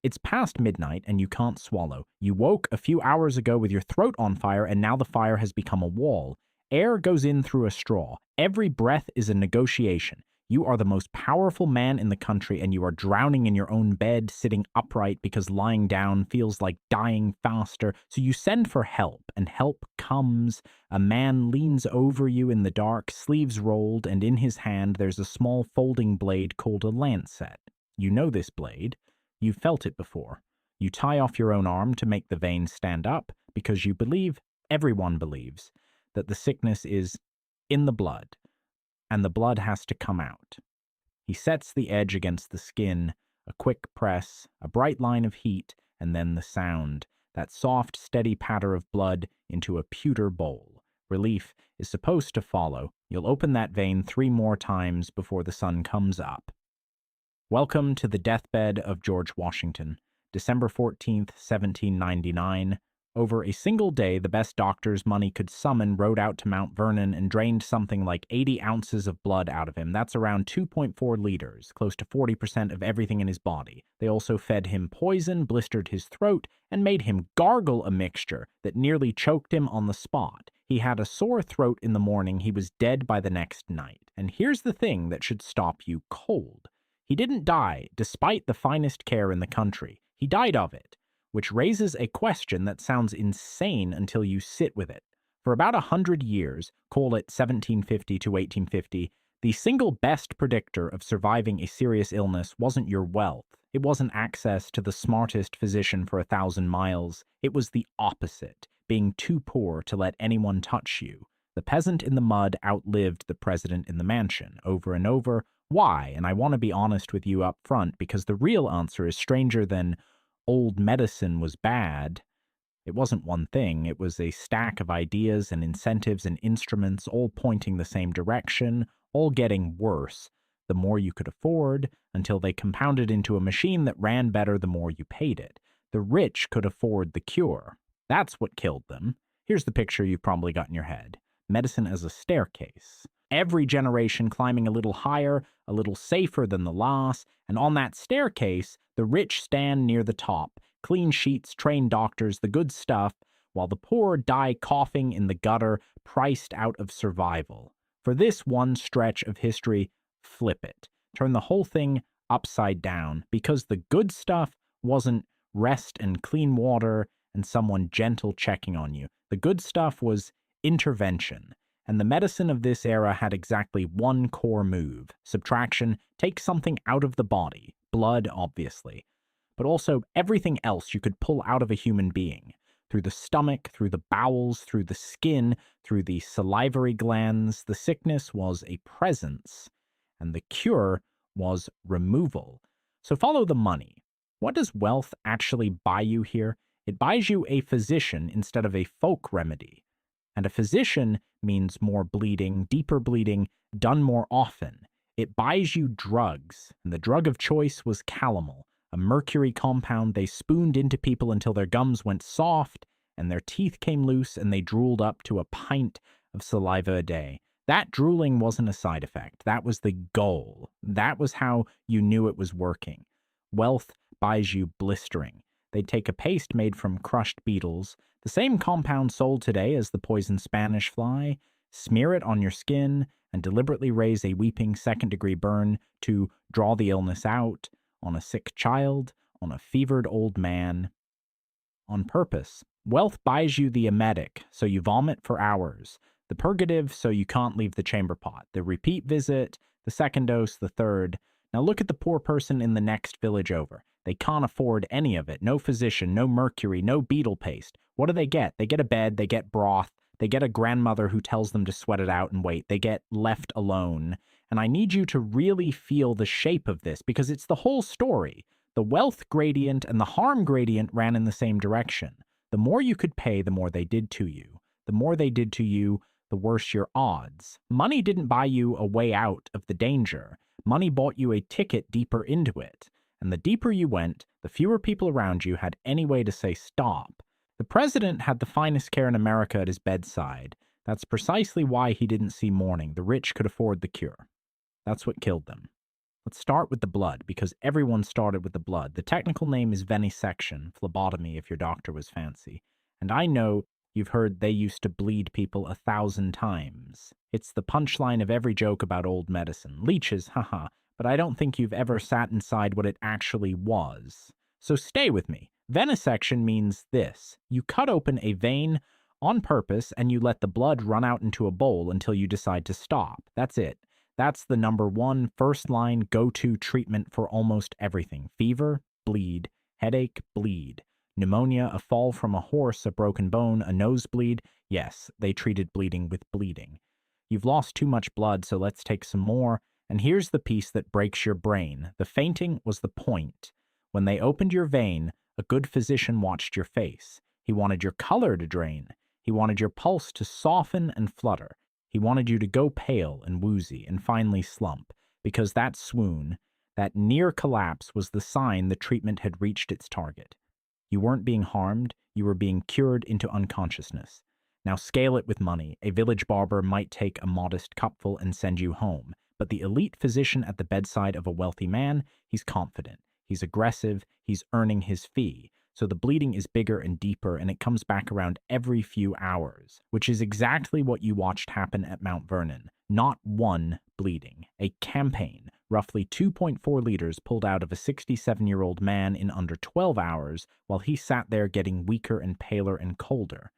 It's past midnight and you can't swallow. You woke a few hours ago with your throat on fire and now the fire has become a wall. Air goes in through a straw. Every breath is a negotiation. You are the most powerful man in the country and you are drowning in your own bed, sitting upright because lying down feels like dying faster. So you send for help and help comes. A man leans over you in the dark, sleeves rolled, and in his hand there's a small folding blade called a lancet. You know this blade. You've felt it before. You tie off your own arm to make the vein stand up because you believe, everyone believes, that the sickness is in the blood and the blood has to come out. He sets the edge against the skin, a quick press, a bright line of heat, and then the sound, that soft, steady patter of blood into a pewter bowl. Relief is supposed to follow. You'll open that vein 3 more times before the sun comes up. Welcome to the deathbed of George Washington, December 14th, 1799. Over a single day, the best doctors money could summon rode out to Mount Vernon and drained something like 80 ounces of blood out of him. That's around 2.4 liters, close to 40% of everything in his body. They also fed him poison, blistered his throat, and made him gargle a mixture that nearly choked him on the spot. He had a sore throat in the morning. He was dead by the next night. And here's the thing that should stop you cold. He didn't die despite the finest care in the country. He died of it, which raises a question that sounds insane until you sit with it. For about 100 years, call it 1750 to 1850, the single best predictor of surviving a serious illness wasn't your wealth. It wasn't access to the smartest physician for 1,000 miles. It was the opposite, being too poor to let anyone touch you. The peasant in the mud outlived the president in the mansion, over and over. Why? And I want to be honest with you up front, because the real answer is stranger than old medicine was bad. It wasn't one thing. It was a stack of ideas and incentives and instruments, all pointing the same direction, all getting worse the more you could afford, until they compounded into a machine that ran better the more you paid it. The rich could afford the cure. That's what killed them. Here's the picture you've probably got in your head. Medicine as a staircase. Every generation climbing a little higher, a little safer than the last, and on that staircase, the rich stand near the top, clean sheets, trained doctors, the good stuff, while the poor die coughing in the gutter, priced out of survival. For this one stretch of history, flip it. Turn the whole thing upside down, because the good stuff wasn't rest and clean water and someone gentle checking on you. The good stuff was intervention. And the medicine of this era had exactly one core move: subtraction. Take something out of the body. Blood, obviously. But also everything else you could pull out of a human being. Through the stomach, through the bowels, through the skin, through the salivary glands. The sickness was a presence, and the cure was removal. So follow the money. What does wealth actually buy you here? It buys you a physician instead of a folk remedy. And a physician means more bleeding, deeper bleeding, done more often. It buys you drugs, and the drug of choice was calomel, a mercury compound they spooned into people until their gums went soft, and their teeth came loose, and they drooled up to a pint of saliva a day. That drooling wasn't a side effect. That was the goal. That was how you knew it was working. Wealth buys you blistering. They'd take a paste made from crushed beetles, the same compound sold today as the poison Spanish fly, smear it on your skin, and deliberately raise a weeping second-degree burn to draw the illness out, on a sick child, on a fevered old man, on purpose. Wealth buys you the emetic, so you vomit for hours, the purgative, so you can't leave the chamber pot, the repeat visit, the second dose, the third. Now look at the poor person in the next village over. They can't afford any of it. No physician, no mercury, no beetle paste. What do? They get a bed, they get broth, they get a grandmother who tells them to sweat it out and wait. They get left alone. And I need you to really feel the shape of this, because it's the whole story. The wealth gradient and the harm gradient ran in the same direction. The more you could pay, the more they did to you. The more they did to you, the worse your odds. Money didn't buy you a way out of the danger. Money bought you a ticket deeper into it. And the deeper you went, the fewer people around you had any way to say stop. The president had the finest care in America at his bedside. That's precisely why he didn't see mourning. The rich could afford the cure. That's what killed them. Let's start with the blood, because everyone started with the blood. The technical name is venesection, phlebotomy if your doctor was fancy. And I know you've heard they used to bleed people 1,000 times. It's the punchline of every joke about old medicine. Leeches, haha, but I don't think you've ever sat inside what it actually was. So stay with me. Venesection means this. You cut open a vein on purpose and you let the blood run out into a bowl until you decide to stop. That's it. That's the number one first-line go-to treatment for almost everything. Fever, bleed. Headache, bleed. Pneumonia, a fall from a horse, a broken bone, a nosebleed. Yes, they treated bleeding with bleeding. You've lost too much blood, so let's take some more. And here's the piece that breaks your brain. The fainting was the point. When they opened your vein, a good physician watched your face. He wanted your color to drain. He wanted your pulse to soften and flutter. He wanted you to go pale and woozy and finally slump, because that swoon, that near collapse, was the sign the treatment had reached its target. You weren't being harmed, you were being cured into unconsciousness. Now scale it with money. A village barber might take a modest cupful and send you home, but the elite physician at the bedside of a wealthy man, he's confident, he's aggressive, he's earning his fee. So the bleeding is bigger and deeper, and it comes back around every few hours, which is exactly what you watched happen at Mount Vernon. Not one bleeding. A campaign. Roughly 2.4 liters pulled out of a 67-year-old man in under 12 hours while he sat there getting weaker and paler and colder.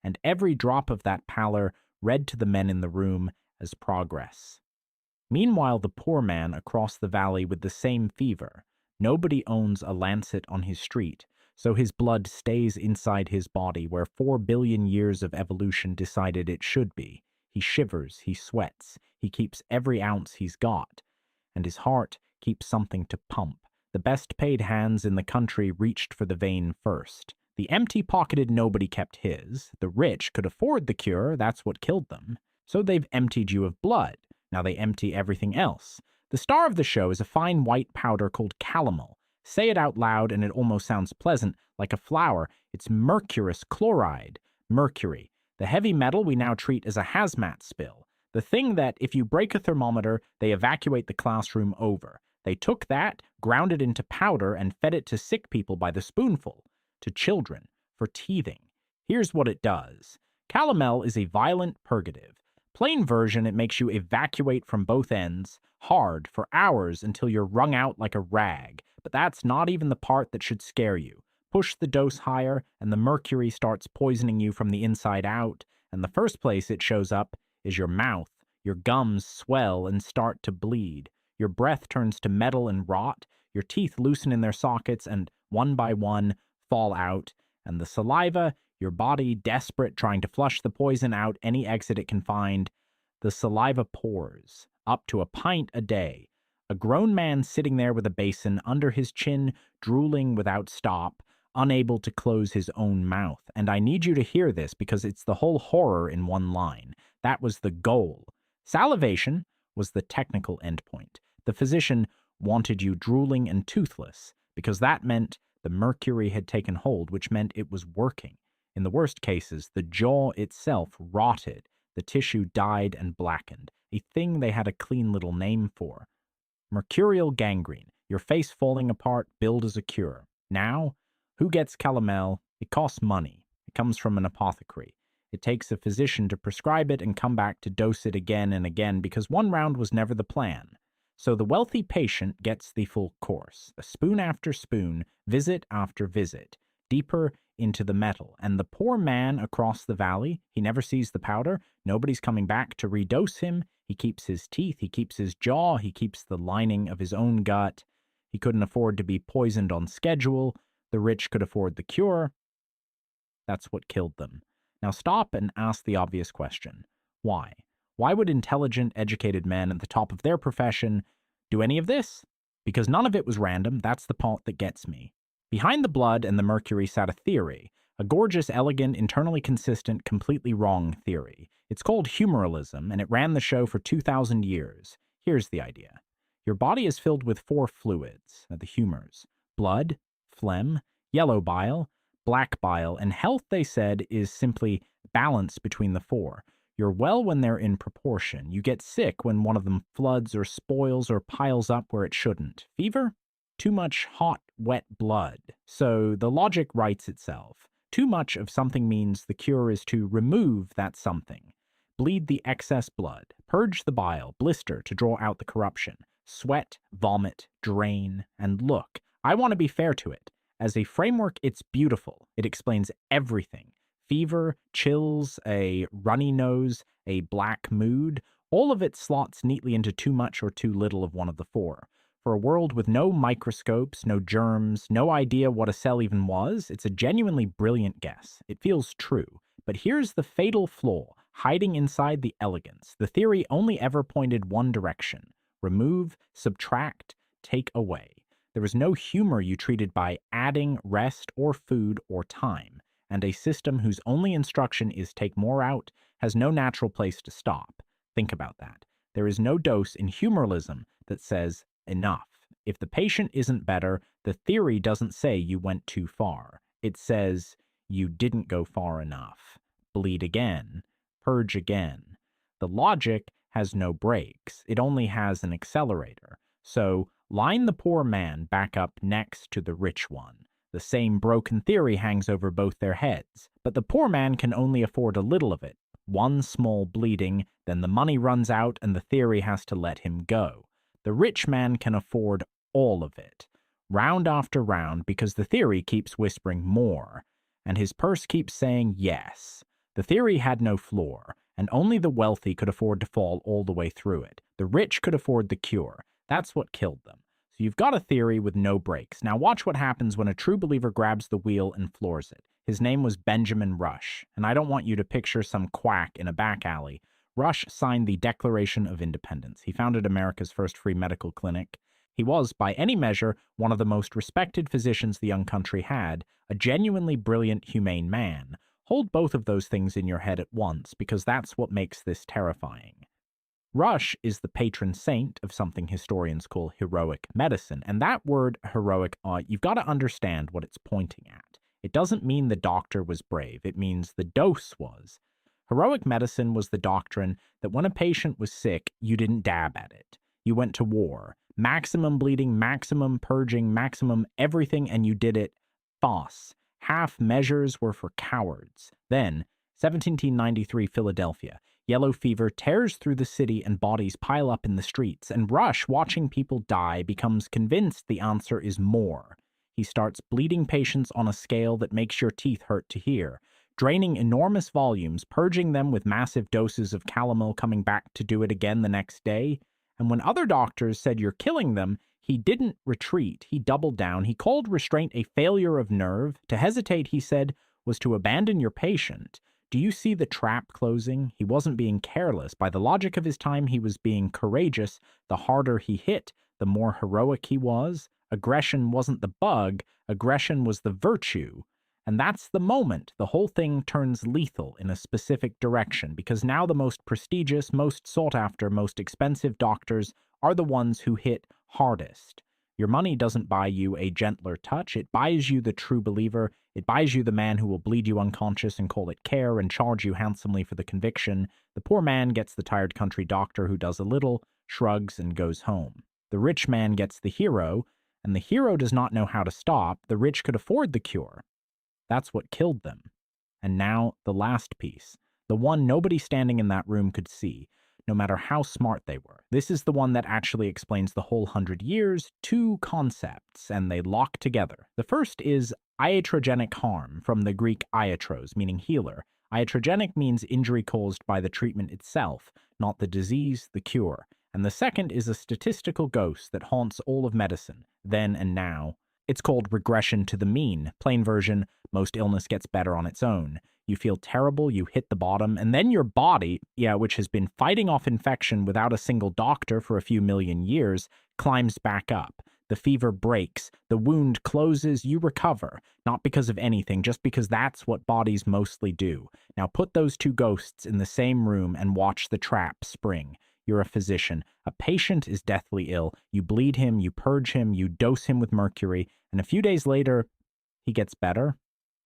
And every drop of that pallor read to the men in the room as progress. Meanwhile, the poor man across the valley with the same fever. Nobody owns a lancet on his street, so his blood stays inside his body where 4 billion years of evolution decided it should be. He shivers, he sweats, he keeps every ounce he's got, and his heart keeps something to pump. The best-paid hands in the country reached for the vein first. The empty-pocketed nobody kept his. The rich could afford the cure, that's what killed them. So they've emptied you of blood. Now they empty everything else. The star of the show is a fine white powder called calomel. Say it out loud and it almost sounds pleasant, like a flower. It's mercurous chloride. Mercury. The heavy metal we now treat as a hazmat spill. The thing that, if you break a thermometer, they evacuate the classroom over. They took that, ground it into powder, and fed it to sick people by the spoonful. To children. For teething. Here's what it does. Calomel is a violent purgative. Plain version, it makes you evacuate from both ends, hard, for hours until you're wrung out like a rag. But that's not even the part that should scare you. Push the dose higher, and the mercury starts poisoning you from the inside out, and the first place it shows up is your mouth. Your gums swell and start to bleed. Your breath turns to metal and rot. Your teeth loosen in their sockets and, one by one, fall out. And the saliva, your body desperate trying to flush the poison out any exit it can find, the saliva pours, up to a pint a day. A grown man sitting there with a basin under his chin, drooling without stop, unable to close his own mouth. And I need you to hear this because it's the whole horror in one line. That was the goal. Salivation was the technical endpoint. The physician wanted you drooling and toothless because that meant the mercury had taken hold, which meant it was working. In the worst cases, the jaw itself rotted, the tissue died and blackened, a thing they had a clean little name for. Mercurial gangrene, your face falling apart, billed as a cure. Now, who gets calomel? It costs money. It comes from an apothecary. It takes a physician to prescribe it and come back to dose it again and again because one round was never the plan. So the wealthy patient gets the full course, a spoon after spoon, visit after visit, deeper into the metal. And the poor man across the valley, he never sees the powder. Nobody's coming back to redose him. He keeps his teeth, he keeps his jaw, he keeps the lining of his own gut. He couldn't afford to be poisoned on schedule. The rich could afford the cure. That's what killed them. Now stop and ask the obvious question. Why? Why would intelligent, educated men at the top of their profession do any of this? Because none of it was random. That's the part that gets me. Behind the blood and the mercury sat a theory, a gorgeous, elegant, internally consistent, completely wrong theory. It's called humoralism, and it ran the show for 2,000 years. Here's the idea. Your body is filled with 4 fluids, the humors: blood, phlegm, yellow bile, black bile, and health, they said, is simply balance between the 4. You're well when they're in proportion. You get sick when one of them floods or spoils or piles up where it shouldn't. Fever? Too much hot, wet blood. So the logic writes itself. Too much of something means the cure is to remove that something. Bleed the excess blood, purge the bile, blister to draw out the corruption, sweat, vomit, drain, and look. I want to be fair to it. As a framework, it's beautiful. It explains everything. Fever, chills, a runny nose, a black mood, all of it slots neatly into too much or too little of one of the four. For a world with no microscopes, no germs, no idea what a cell even was, it's a genuinely brilliant guess. It feels true. But here's the fatal flaw, hiding inside the elegance. The theory only ever pointed one direction. Remove, subtract, take away. There was no humor you treated by adding, rest, or food, or time. And a system whose only instruction is take more out has no natural place to stop. Think about that. There is no dose in humoralism that says enough. If the patient isn't better, the theory doesn't say you went too far. It says you didn't go far enough. Bleed again. Purge again. The logic has no brakes. It only has an accelerator. So line the poor man back up next to the rich one. The same broken theory hangs over both their heads, but the poor man can only afford a little of it. One small bleeding, then the money runs out and the theory has to let him go. The rich man can afford all of it, round after round, because the theory keeps whispering more, and his purse keeps saying yes. The theory had no floor, and only the wealthy could afford to fall all the way through it. The rich could afford the cure. That's what killed them. So you've got a theory with no brakes. Now watch what happens when a true believer grabs the wheel and floors it. His name was Benjamin Rush, and I don't want you to picture some quack in a back alley. Rush signed the Declaration of Independence. He founded America's first free medical clinic. He was, by any measure, one of the most respected physicians the young country had, a genuinely brilliant, humane man. Hold both of those things in your head at once, because that's what makes this terrifying. Rush is the patron saint of something historians call heroic medicine, and that word heroic, you've got to understand what it's pointing at. It doesn't mean the doctor was brave, it means the dose was. Heroic medicine was the doctrine that when a patient was sick, you didn't dab at it. You went to war. Maximum bleeding, maximum purging, maximum everything, and you did it fast. Half measures were for cowards. Then, 1793 Philadelphia. Yellow fever tears through the city and bodies pile up in the streets, and Rush, watching people die, becomes convinced the answer is more. He starts bleeding patients on a scale that makes your teeth hurt to hear, draining enormous volumes, purging them with massive doses of calomel, coming back to do it again the next day. And when other doctors said you're killing them, he didn't retreat. He doubled down. He called restraint a failure of nerve. To hesitate, he said, was to abandon your patient. Do you see the trap closing? He wasn't being careless. By the logic of his time, he was being courageous. The harder he hit, the more heroic he was. Aggression wasn't the bug. Aggression was the virtue. And that's the moment the whole thing turns lethal in a specific direction, because now the most prestigious, most sought-after, most expensive doctors are the ones who hit hardest. Your money doesn't buy you a gentler touch. It buys you the true believer. It buys you the man who will bleed you unconscious and call it care and charge you handsomely for the conviction. The poor man gets the tired country doctor who does a little, shrugs, and goes home. The rich man gets the hero, and the hero does not know how to stop. The rich could afford the cure. That's what killed them. And now, the last piece. The one nobody standing in that room could see, no matter how smart they were. This is the one that actually explains the whole 100 years, two concepts, and they lock together. The first is iatrogenic harm, from the Greek iatros, meaning healer. Iatrogenic means injury caused by the treatment itself, not the disease, the cure. And the second is a statistical ghost that haunts all of medicine, then and now. It's called regression to the mean. Plain version, most illness gets better on its own. You feel terrible, you hit the bottom, and then your body, which has been fighting off infection without a single doctor for a few million years, climbs back up. The fever breaks, the wound closes, you recover. Not because of anything, just because that's what bodies mostly do. Now put those two ghosts in the same room and watch the trap spring. You're a physician. A patient is deathly ill. You bleed him, you purge him, you dose him with mercury, and a few days later, he gets better.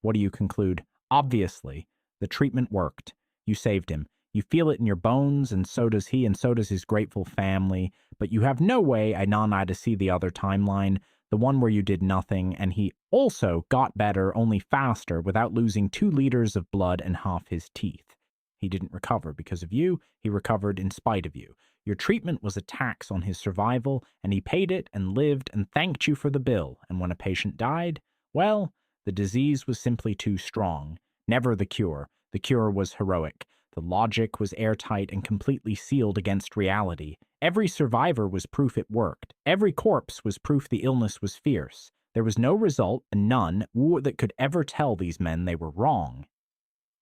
What do you conclude? Obviously, the treatment worked. You saved him. You feel it in your bones, and so does he, and so does his grateful family, but you have no way, Ainanai, to see the other timeline, the one where you did nothing, and he also got better, only faster, without losing 2 liters of blood and half his teeth. He didn't recover because of you, he recovered in spite of you. Your treatment was a tax on his survival, and he paid it and lived and thanked you for the bill, and when a patient died, well, the disease was simply too strong. Never the cure. The cure was heroic. The logic was airtight and completely sealed against reality. Every survivor was proof it worked. Every corpse was proof the illness was fierce. There was no result, and none, that could ever tell these men they were wrong.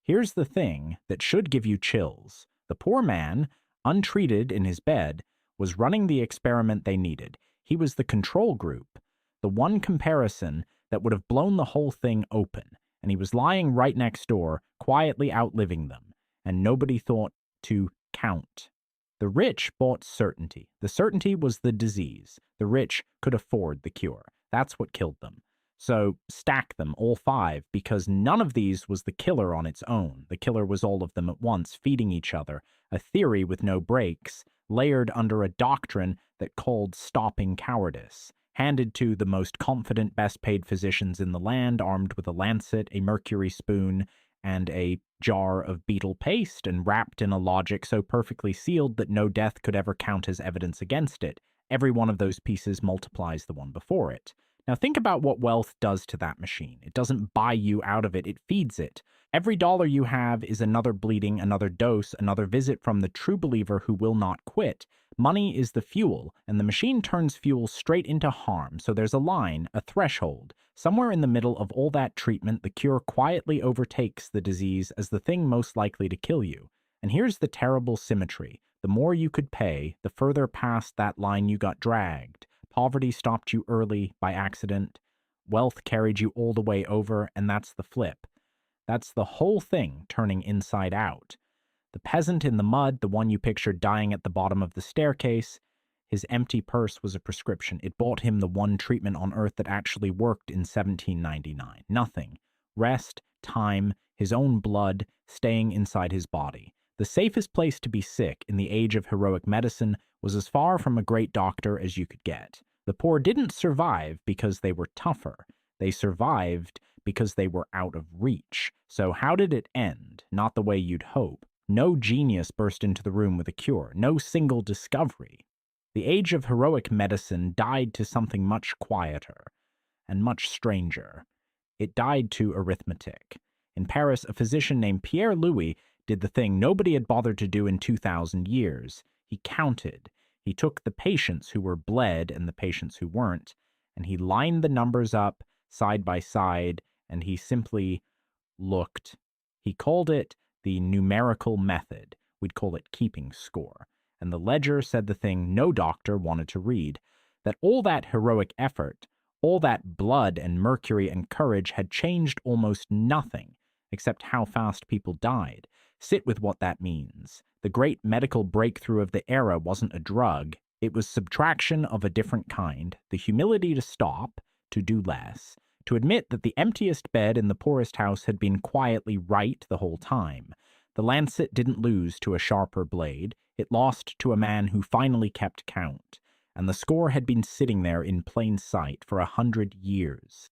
Here's the thing that should give you chills. The poor man, untreated in his bed, was running the experiment they needed. He was the control group, the one comparison that would have blown the whole thing open, and he was lying right next door, quietly outliving them, and nobody thought to count. The rich bought certainty. The certainty was the disease. The rich could afford the cure. That's what killed them. So stack them, all 5, because none of these was the killer on its own. The killer was all of them at once, feeding each other, a theory with no breaks, layered under a doctrine that called stopping cowardice, handed to the most confident, best-paid physicians in the land, armed with a lancet, a mercury spoon, and a jar of beetle paste, and wrapped in a logic so perfectly sealed that no death could ever count as evidence against it. Every one of those pieces multiplies the one before it. Now think about what wealth does to that machine. It doesn't buy you out of it, it feeds it. Every dollar you have is another bleeding, another dose, another visit from the true believer who will not quit. Money is the fuel, and the machine turns fuel straight into harm, so there's a line, a threshold. Somewhere in the middle of all that treatment, the cure quietly overtakes the disease as the thing most likely to kill you. And here's the terrible symmetry. The more you could pay, the further past that line you got dragged. Poverty stopped you early by accident. Wealth carried you all the way over, and that's the flip. That's the whole thing turning inside out. The peasant in the mud, the one you pictured dying at the bottom of the staircase, his empty purse was a prescription. It bought him the one treatment on Earth that actually worked in 1799. Nothing. Rest, time, his own blood staying inside his body. The safest place to be sick in the age of heroic medicine was as far from a great doctor as you could get. The poor didn't survive because they were tougher. They survived because they were out of reach. So how did it end? Not the way you'd hope. No genius burst into the room with a cure. No single discovery. The age of heroic medicine died to something much quieter and much stranger. It died to arithmetic. In Paris, a physician named Pierre Louis did the thing nobody had bothered to do in 2,000 years. He counted. He took the patients who were bled and the patients who weren't, and he lined the numbers up side by side, and he simply looked. He called it the numerical method. We'd call it keeping score. And the ledger said the thing no doctor wanted to read, that all that heroic effort, all that blood and mercury and courage had changed almost nothing, except how fast people died. Sit with what that means. The great medical breakthrough of the era wasn't a drug. It was subtraction of a different kind, the humility to stop, to do less, to admit that the emptiest bed in the poorest house had been quietly right the whole time. The lancet didn't lose to a sharper blade. It lost to a man who finally kept count. And the score had been sitting there in plain sight for 100 years.